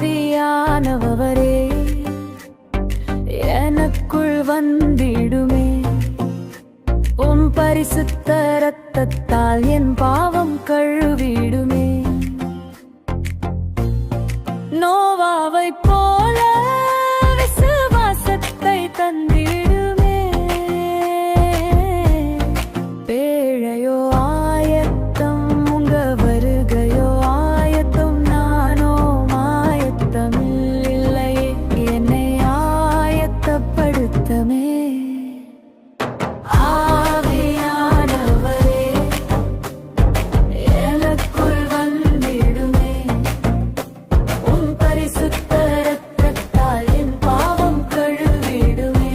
ஆவியானவரே எனக்குள் வந்திடுமே. உம் பரிசுத்த இரத்தத்தால் என் பாவம் கழுவிடுமே. நோவாவை போல விசுவாசத்தை தந்திடுமே. பேழையோ ஆயத்தம், உங்க வருகையோ ஆயத்தம், நானோ ஆயத்தம் இல்லையே, என்னை ஆயத்தப்படுத்தமே. ஆவியானவரே எனக்குள் வந்திடுமே. உம் பரிசுத்த இரத்தத்தால் என் பாவம் கழுவிடுமே.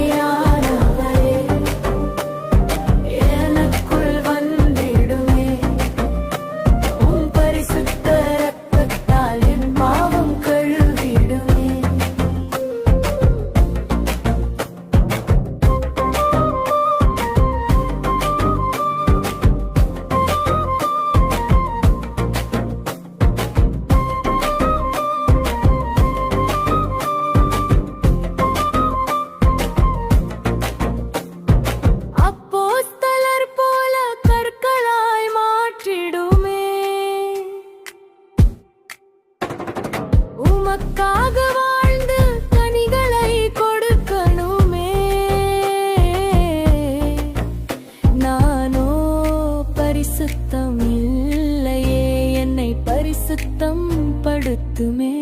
ஆவியானவரே எனக்குள் வந்திடுமே. உம் பரிசுத்த இரத்தத்தால் என் பாவம் கழுவிடுமே. அப்போஸ்தலர் போல கற்களாய் மாற்றிடுமே. உமக்காக வாழ்ந்து கனிகளை கொடுக்கணுமே. நானோ பரிசுத்தம் இல்லையே, என்னை பரிசுத்தம் படுத்துமே.